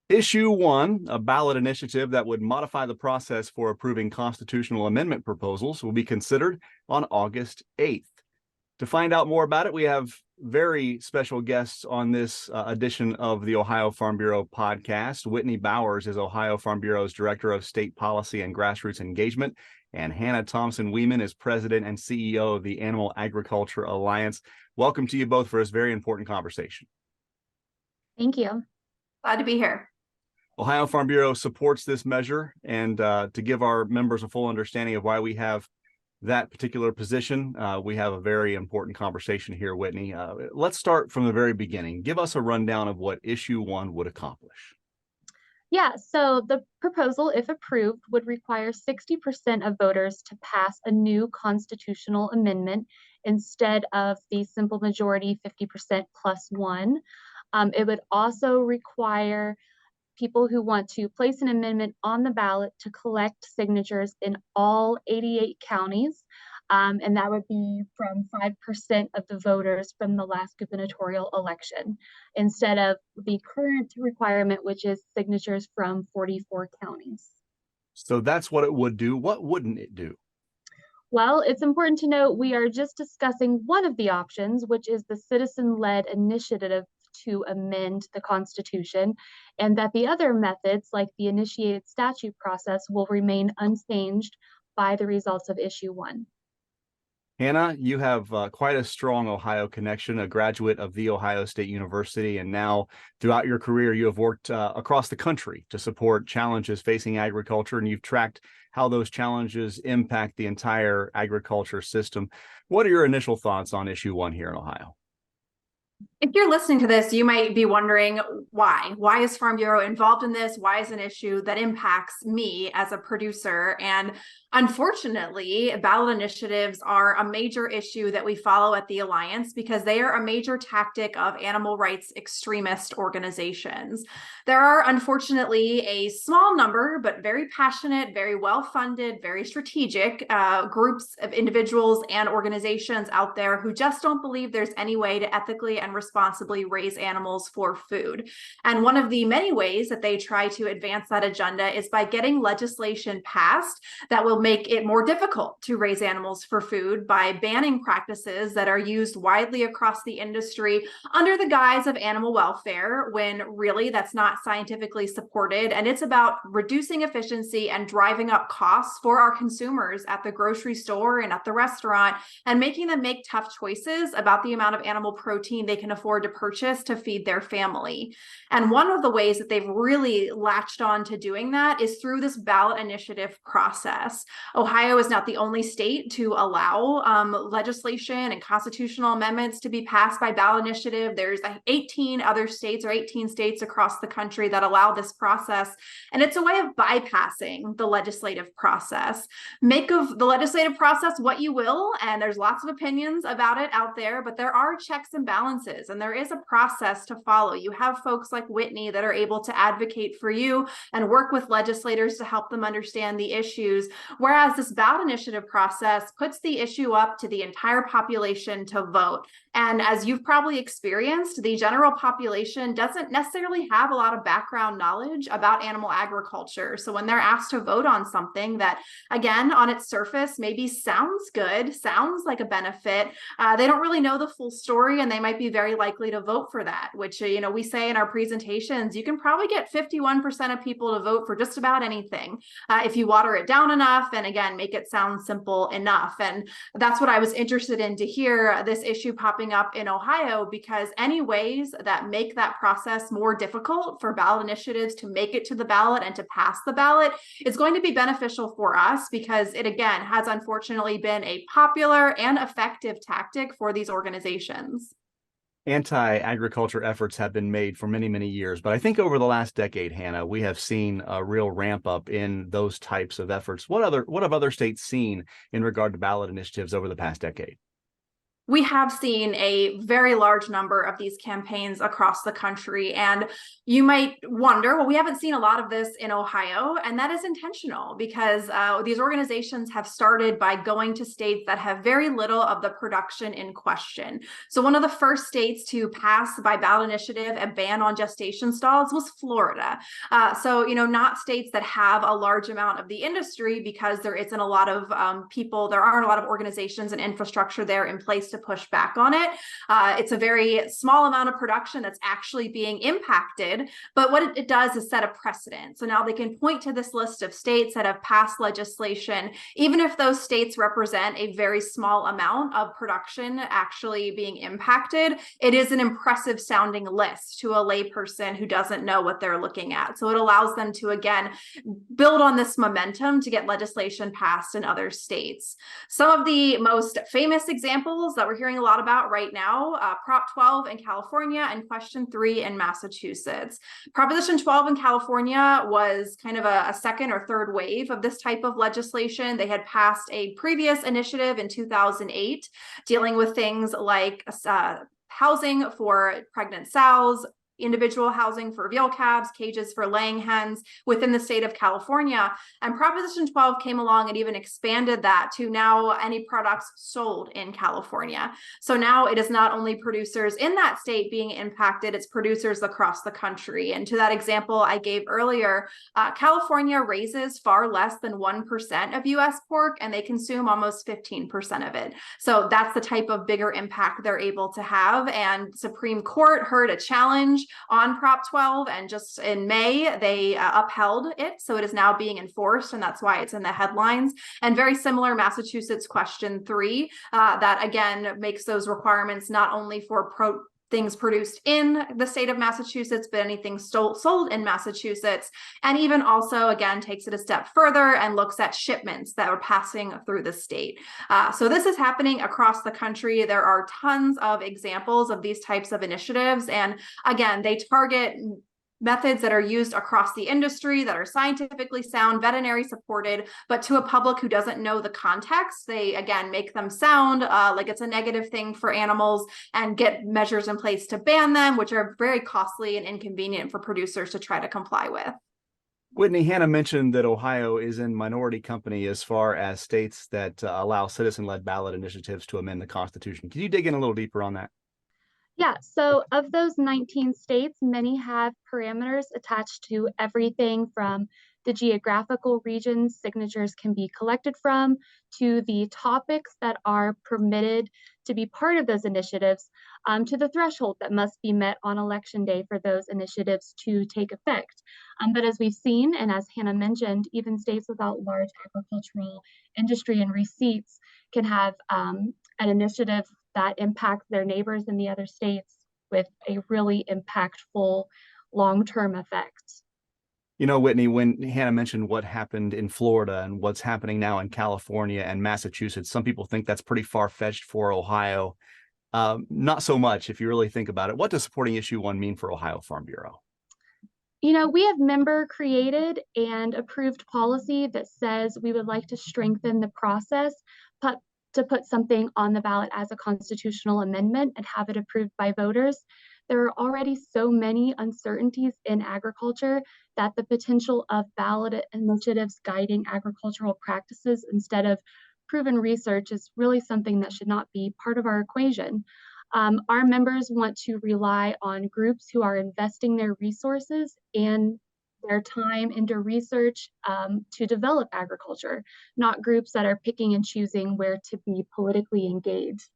Issue 1, a ballot initiative that would modify the process for approving constitutional amendment proposals, will be considered on August 8th. To find out more about it, we have very special guests on this edition of the Ohio Farm Bureau podcast. Whitney Bowers is Ohio Farm Bureau's Director of State Policy and Grassroots Engagement, and Hannah Thompson-Weeman is President and CEO of the Animal Agriculture Alliance. Welcome to you both for this very important conversation. Thank you. Glad to be here. Ohio Farm Bureau supports this measure, and to give our members a full understanding of why we have that particular position, we have a very important conversation here, Whitney. Let's start from the very beginning. Give us a rundown of what Issue 1 would accomplish. Yeah, so the proposal, if approved, would require 60% of voters to pass a new constitutional amendment instead of the simple majority 50% plus one. It would also require people who want to place an amendment on the ballot to collect signatures in all 88 counties. And that would be from 5% of the voters from the last gubernatorial election, instead of the current requirement, which is signatures from 44 counties. So that's what it would do. What wouldn't it do? Well, it's important to note we are just discussing one of the options, which is the citizen-led initiative to amend the Constitution, and that the other methods, like the initiated statute process, will remain unchanged by the results of Issue 1. Hannah, you have quite a strong Ohio connection, a graduate of The Ohio State University, and now throughout your career, you have worked across the country to support challenges facing agriculture, and you've tracked how those challenges impact the entire agriculture system. What are your initial thoughts on Issue 1 here in Ohio? If you're listening to this, you might be wondering why. Why is Farm Bureau involved in this? Why is an issue that impacts me as a producer? And unfortunately, ballot initiatives are a major issue that we follow at the Alliance because they are a major tactic of animal rights extremist organizations. There are unfortunately a small number, but very passionate, very well-funded, very strategic groups of individuals and organizations out there who just don't believe there's any way to ethically and responsibly raise animals for food. And one of the many ways that they try to advance that agenda is by getting legislation passed that will make it more difficult to raise animals for food by banning practices that are used widely across the industry under the guise of animal welfare, when really that's not scientifically supported. And it's about reducing efficiency and driving up costs for our consumers at the grocery store and at the restaurant, and making them make tough choices about the amount of animal protein they can afford to purchase to feed their family. And one of the ways that they've really latched on to doing that is through this ballot initiative process. Ohio is not the only state to allow legislation and constitutional amendments to be passed by ballot initiative. There's 18 other states, or 18 states across the country, that allow this process. And it's a way of bypassing the legislative process. Make of the legislative process what you will, and there's lots of opinions about it out there, but there are checks and balances, and there is a process to follow. You have folks like Whitney that are able to advocate for you and work with legislators to help them understand the issues, whereas this ballot initiative process puts the issue up to the entire population to vote. And as you've probably experienced, the general population doesn't necessarily have a lot of background knowledge about animal agriculture. So when they're asked to vote on something that, again, on its surface, maybe sounds good, sounds like a benefit, they don't really know the full story, and they might be very likely to vote for that, which, we say in our presentations, you can probably get 51% of people to vote for just about anything if you water it down enough and, again, make it sound simple enough. And that's what I was interested in to hear this issue popping up in Ohio, because any ways that make that process more difficult for ballot initiatives to make it to the ballot and to pass the ballot is going to be beneficial for us, because it, again, has unfortunately been a popular and effective tactic for these organizations. Anti-agriculture efforts have been made for many, many years, but I think over the last decade, Hannah, we have seen a real ramp up in those types of efforts. What have other states seen in regard to ballot initiatives over the past decade? We have seen a very large number of these campaigns across the country. And you might wonder, well, we haven't seen a lot of this in Ohio, and that is intentional because these organizations have started by going to states that have very little of the production in question. So one of the first states to pass by ballot initiative a ban on gestation stalls was Florida. So, not states that have a large amount of the industry because there isn't a lot of people, there aren't a lot of organizations and infrastructure there in place to push back on it. It's a very small amount of production that's actually being impacted, but what it does is set a precedent. So now they can point to this list of states that have passed legislation, even if those states represent a very small amount of production actually being impacted. It is an impressive sounding list to a layperson who doesn't know what they're looking at. So it allows them to, again, build on this momentum to get legislation passed in other states. Some of the most famous examples that we're hearing a lot about right now, Prop 12 in California and Question 3 in Massachusetts. Proposition 12 in California was kind of a second or third wave of this type of legislation. They had passed a previous initiative in 2008 dealing with things like housing for pregnant sows, individual housing for veal calves, cages for laying hens within the state of California. And Proposition 12 came along and even expanded that to now any products sold in California. So now it is not only producers in that state being impacted, it's producers across the country. And to that example I gave earlier, California raises far less than 1% of US pork, and they consume almost 15% of it. So that's the type of bigger impact they're able to have. And Supreme Court heard a challenge on Prop 12, and just in May they upheld it, so it is now being enforced, and that's why it's in the headlines. And very similar, Massachusetts Question 3 that again makes those requirements not only for things produced in the state of Massachusetts, but anything sold in Massachusetts, and even also again takes it a step further and looks at shipments that are passing through the state. So this is happening across the country. There are tons of examples of these types of initiatives, and again, they target methods that are used across the industry that are scientifically sound, veterinary supported, but to a public who doesn't know the context, they again make them sound like it's a negative thing for animals and get measures in place to ban them, which are very costly and inconvenient for producers to try to comply with. Whitney, Hannah mentioned that Ohio is in minority company as far as states that allow citizen-led ballot initiatives to amend the Constitution. Can you dig in a little deeper on that? Yeah, so of those 19 states, many have parameters attached to everything from the geographical regions signatures can be collected from to the topics that are permitted to be part of those initiatives, to the threshold that must be met on election day for those initiatives to take effect. But as we've seen, and as Hannah mentioned, even states without large agricultural industry and receipts can have an initiative that impacts their neighbors in the other states with a really impactful long-term effect. Whitney, when Hannah mentioned what happened in Florida and what's happening now in California and Massachusetts, some people think that's pretty far-fetched for Ohio. Not so much if you really think about it. What does supporting issue 1 mean for Ohio Farm Bureau? We have member created and approved policy that says we would like to strengthen the process, to put something on the ballot as a constitutional amendment and have it approved by voters. There are already so many uncertainties in agriculture that the potential of ballot initiatives guiding agricultural practices instead of proven research is really something that should not be part of our equation. Our members want to rely on groups who are investing their resources and their time into research to develop agriculture, not groups that are picking and choosing where to be politically engaged.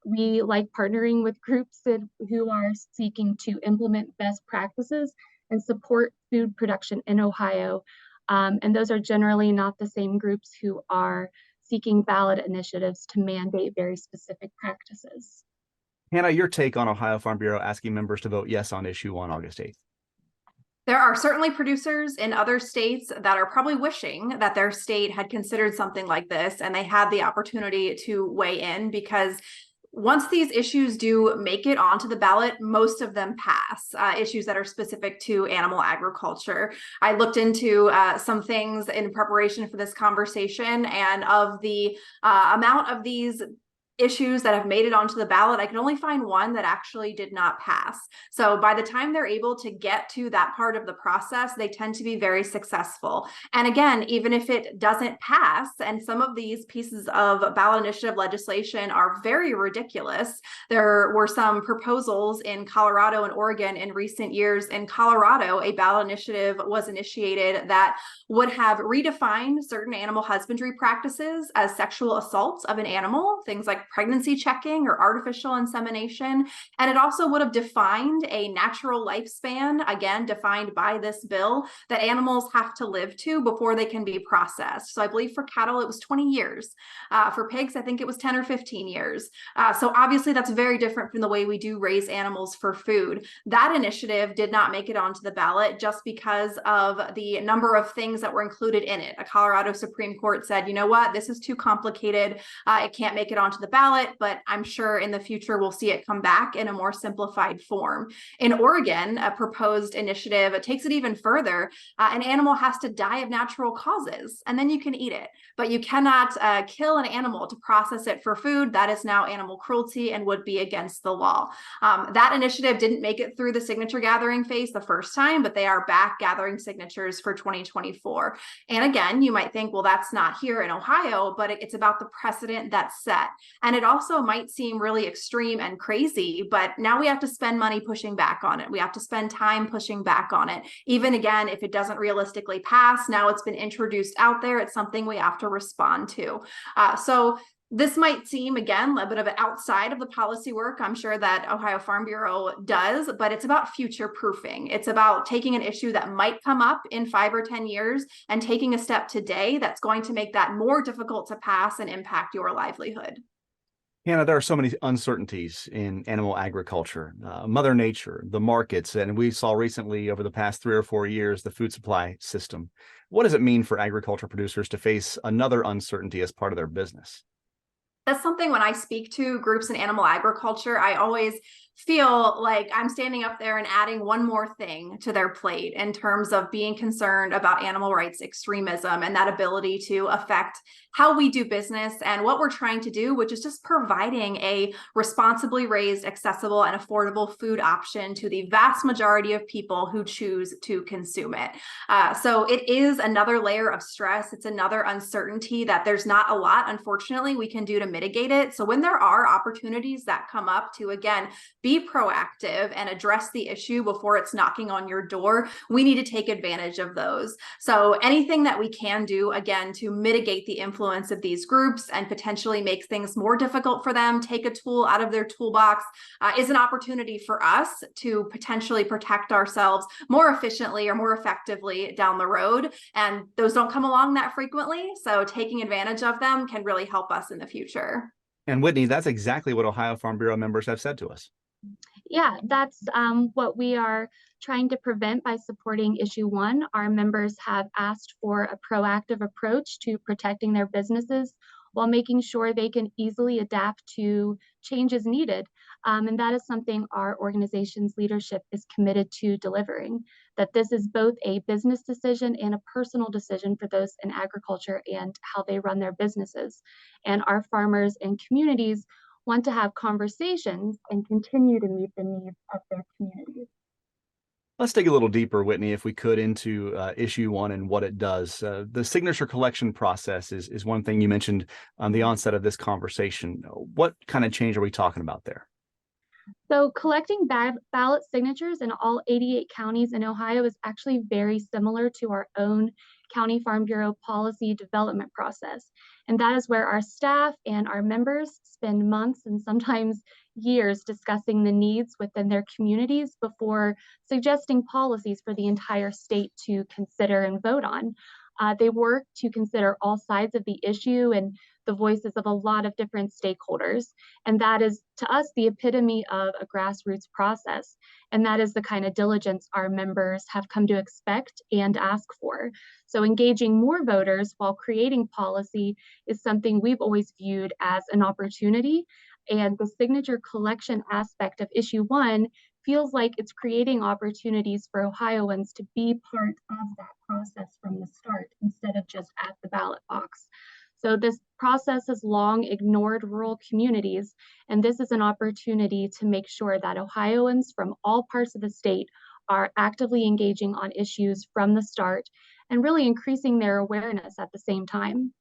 We like partnering with groups who are seeking to implement best practices and support food production in Ohio. And those are generally not the same groups who are seeking ballot initiatives to mandate very specific practices. Hannah, your take on Ohio Farm Bureau asking members to vote yes on issue 1 August 8th. There are certainly producers in other states that are probably wishing that their state had considered something like this and they had the opportunity to weigh in, because once these issues do make it onto the ballot, most of them pass, issues that are specific to animal agriculture. I looked into some things in preparation for this conversation, and of the amount of these issues that have made it onto the ballot, I can only find one that actually did not pass. So by the time they're able to get to that part of the process, they tend to be very successful. And again, even if it doesn't pass, and some of these pieces of ballot initiative legislation are very ridiculous. There were some proposals in Colorado and Oregon in recent years. In Colorado, a ballot initiative was initiated that would have redefined certain animal husbandry practices as sexual assaults of an animal, things like pregnancy checking or artificial insemination. And it also would have defined a natural lifespan, again, defined by this bill, that animals have to live to before they can be processed. So I believe for cattle, it was 20 years. For pigs, I think it was 10 or 15 years. So obviously that's very different from the way we do raise animals for food. That initiative did not make it onto the ballot just because of the number of things that were included in it. A Colorado Supreme Court said, you know what, this is too complicated. It can't make it onto the ballot, but I'm sure in the future we'll see it come back in a more simplified form. In Oregon, a proposed initiative, it takes it even further. An animal has to die of natural causes, and then you can eat it. But you cannot kill an animal to process it for food. That is now animal cruelty and would be against the law. That initiative didn't make it through the signature gathering phase the first time, but they are back gathering signatures for 2024. And again, you might think, well, that's not here in Ohio, but it's about the precedent that's set. And it also might seem really extreme and crazy, but now we have to spend money pushing back on it. We have to spend time pushing back on it. Even again, if it doesn't realistically pass, now it's been introduced out there. It's something we have to respond to. So this might seem, again, a bit of outside of the policy work I'm sure that Ohio Farm Bureau does, but it's about future proofing. It's about taking an issue that might come up in 5 or 10 years and taking a step today that's going to make that more difficult to pass and impact your livelihood. Hannah, there are so many uncertainties in animal agriculture, Mother Nature, the markets, and we saw recently over the past 3 or 4 years, the food supply system. What does it mean for agriculture producers to face another uncertainty as part of their business? That's something when I speak to groups in animal agriculture, I always feel like I'm standing up there and adding one more thing to their plate in terms of being concerned about animal rights extremism and that ability to affect how we do business and what we're trying to do, which is just providing a responsibly raised, accessible, and affordable food option to the vast majority of people who choose to consume it. So it is another layer of stress. It's another uncertainty that there's not a lot, unfortunately, we can do to mitigate it. So when there are opportunities that come up to, again, be proactive and address the issue before it's knocking on your door, we need to take advantage of those. So anything that we can do, again, to mitigate the influence of these groups and potentially make things more difficult for them, take a tool out of their toolbox, is an opportunity for us to potentially protect ourselves more efficiently or more effectively down the road. And those don't come along that frequently. So taking advantage of them can really help us in the future. And Whitney, that's exactly what Ohio Farm Bureau members have said to us. Yeah, that's what we are trying to prevent by supporting issue 1. Our members have asked for a proactive approach to protecting their businesses while making sure they can easily adapt to changes needed. And that is something our organization's leadership is committed to delivering, that this is both a business decision and a personal decision for those in agriculture and how they run their businesses. And our farmers and communities want to have conversations and continue to meet the needs of their communities. Let's dig a little deeper, Whitney, if we could, into issue 1 and what it does. The signature collection process is one thing you mentioned on the onset of this conversation. What kind of change are we talking about there? So collecting ballot signatures in all 88 counties in Ohio is actually very similar to our own County Farm Bureau policy development process. And that is where our staff and our members spend months and sometimes years discussing the needs within their communities before suggesting policies for the entire state to consider and vote on. They work to consider all sides of the issue and the voices of a lot of different stakeholders. And that is, to us, the epitome of a grassroots process. And that is the kind of diligence our members have come to expect and ask for. So engaging more voters while creating policy is something we've always viewed as an opportunity. And the signature collection aspect of issue 1 feels like it's creating opportunities for Ohioans to be part of that process from the start instead of just at the ballot box. So this process has long ignored rural communities, and this is an opportunity to make sure that Ohioans from all parts of the state are actively engaging on issues from the start and really increasing their awareness at the same time.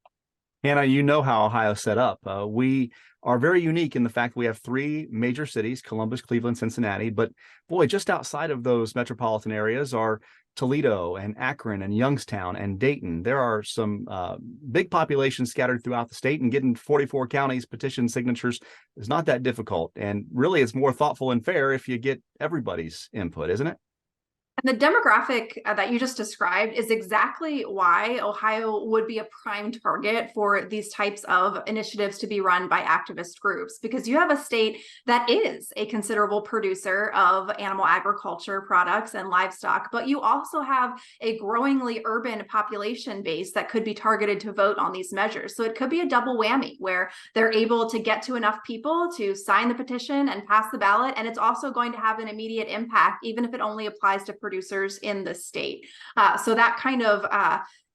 Hannah, you know how Ohio's set up. We are very unique in the fact we have three major cities, Columbus, Cleveland, Cincinnati. But boy, just outside of those metropolitan areas are Toledo and Akron and Youngstown and Dayton. There are some big populations scattered throughout the state, and getting 44 counties petition signatures is not that difficult. And really, it's more thoughtful and fair if you get everybody's input, isn't it? And the demographic that you just described is exactly why Ohio would be a prime target for these types of initiatives to be run by activist groups, because you have a state that is a considerable producer of animal agriculture products and livestock, but you also have a growingly urban population base that could be targeted to vote on these measures. So it could be a double whammy where they're able to get to enough people to sign the petition and pass the ballot. And it's also going to have an immediate impact, even if it only applies to producers in the state. So that kind of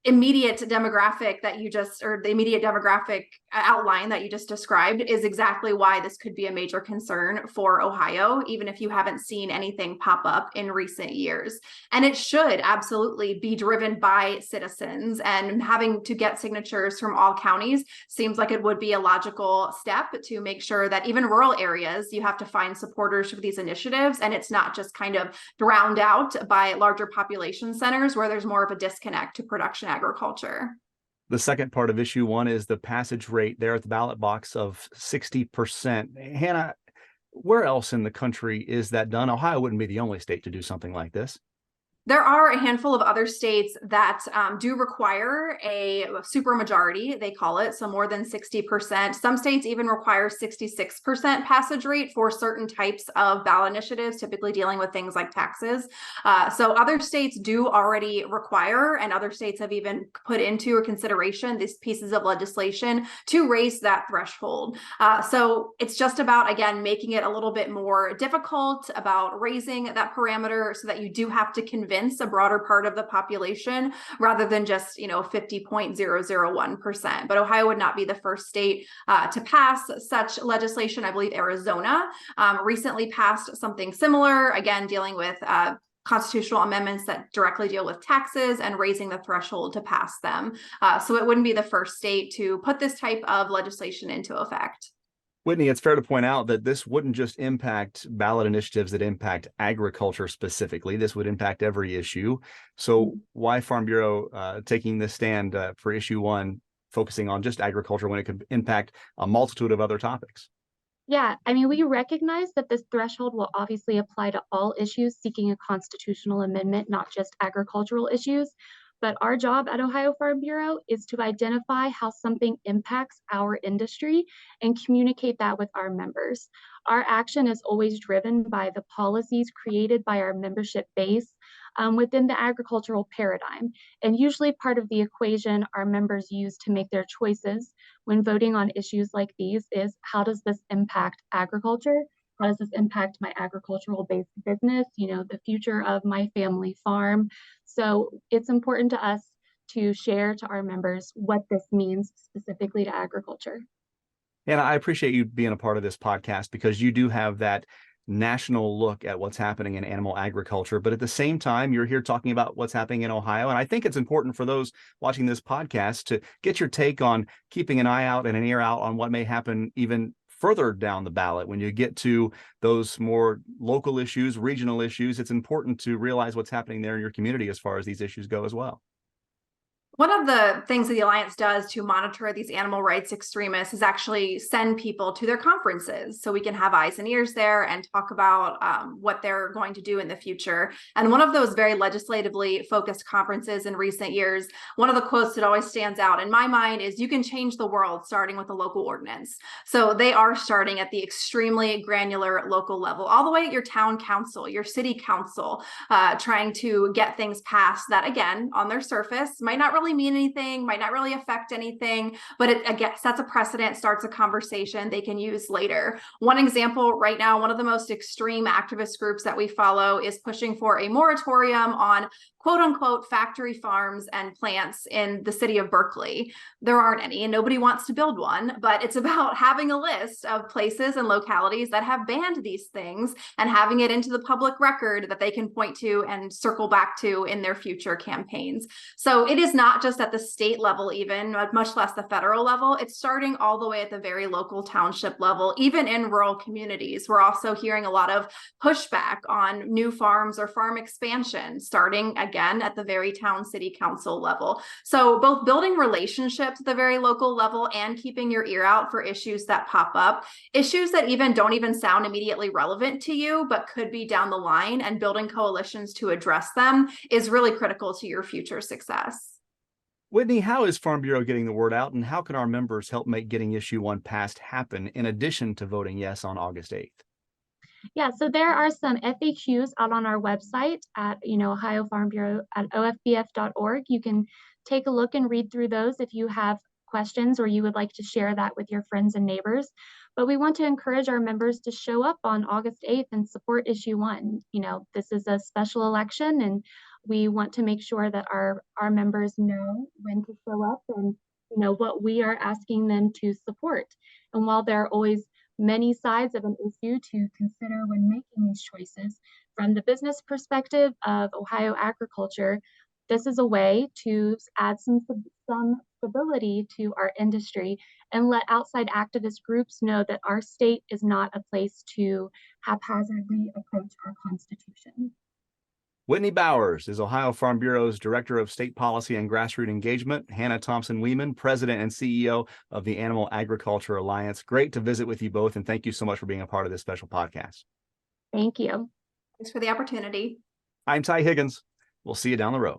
immediate demographic that you just, or the immediate demographic outline that you just described is exactly why this could be a major concern for Ohio, even if you haven't seen anything pop up in recent years. And it should absolutely be driven by citizens, and having to get signatures from all counties seems like it would be a logical step to make sure that even rural areas, you have to find supporters for these initiatives, and it's not just kind of drowned out by larger population centers where there's more of a disconnect to production agriculture. The second part of issue one is the passage rate there at the ballot box of 60%. Hannah, where else in the country is that done? Ohio wouldn't be the only state to do something like this. There are a handful of other states that do require a supermajority, they call it, so more than 60%. Some states even require 66% passage rate for certain types of ballot initiatives, typically dealing with things like taxes. So other states do already require, and other states have even put into consideration these pieces of legislation to raise that threshold. So it's just about, again, making it a little bit more difficult, about raising that parameter so that you do have to convince a broader part of the population rather than just 50.001%. But Ohio would not be the first state to pass such legislation. I believe Arizona recently passed something similar, again dealing with constitutional amendments that directly deal with taxes and raising the threshold to pass them. So it wouldn't be the first state to put this type of legislation into effect. Whitney, it's fair to point out that this wouldn't just impact ballot initiatives that impact agriculture specifically. This would impact every issue. So why Farm Bureau taking this stand for issue one, focusing on just agriculture when it could impact a multitude of other topics? Yeah, I mean, we recognize that this threshold will obviously apply to all issues seeking a constitutional amendment, not just agricultural issues. But our job at Ohio Farm Bureau is to identify how something impacts our industry and communicate that with our members. Our action is always driven by the policies created by our membership base within the agricultural paradigm. And usually part of the equation our members use to make their choices when voting on issues like these is, how does this impact agriculture? How does this impact my agricultural based business, the future of my family farm? So it's important to us to share to our members what this means specifically to agriculture. And I appreciate you being a part of this podcast because you do have that national look at what's happening in animal agriculture. But at the same time, you're here talking about what's happening in Ohio. And I think it's important for those watching this podcast to get your take on keeping an eye out and an ear out on what may happen even further down the ballot. When you get to those more local issues, regional issues, it's important to realize what's happening there in your community as far as these issues go as well. One of the things that the Alliance does to monitor these animal rights extremists is actually send people to their conferences so we can have eyes and ears there and talk about what they're going to do in the future. And one of those very legislatively focused conferences in recent years, one of the quotes that always stands out in my mind is, "You can change the world starting with a local ordinance." So they are starting at the extremely granular local level, all the way at your town council, your city council, trying to get things passed that, again, on their surface might not really really mean anything, might not really affect anything, but it again sets a precedent, starts a conversation they can use later. One example right now, one of the most extreme activist groups that we follow is pushing for a moratorium on quote unquote factory farms and plants in the city of Berkeley. There aren't any and nobody wants to build one, but it's about having a list of places and localities that have banned these things and having it into the public record that they can point to and circle back to in their future campaigns. So it is not just at the state level, even much less the federal level. It's starting all the way at the very local township level, even in rural communities. We're also hearing a lot of pushback on new farms or farm expansion, starting again at the very town city council level. So both building relationships at the very local level and keeping your ear out for issues that pop up, issues that don't even sound immediately relevant to you, but could be down the line, and building coalitions to address them is really critical to your future success. Whitney, how is Farm Bureau getting the word out, and how can our members help make getting issue 1 passed happen in addition to voting yes on August 8th? Yeah, so there are some FAQs out on our website at, Ohio Farm Bureau at ofbf.org. You can take a look and read through those if you have questions or you would like to share that with your friends and neighbors. But we want to encourage our members to show up on August 8th and support issue 1. This is a special election, and we want to make sure that our members know when to show up and what we are asking them to support. And while there are always many sides of an issue to consider when making these choices, from the business perspective of Ohio agriculture, this is a way to add some stability to our industry and let outside activist groups know that our state is not a place to haphazardly approach our Constitution. Whitney Bowers is Ohio Farm Bureau's Director of State Policy and Grassroots Engagement. Hannah Thompson-Weeman, President and CEO of the Animal Agriculture Alliance. Great to visit with you both, and thank you so much for being a part of this special podcast. Thank you. Thanks for the opportunity. I'm Ty Higgins. We'll see you down the road.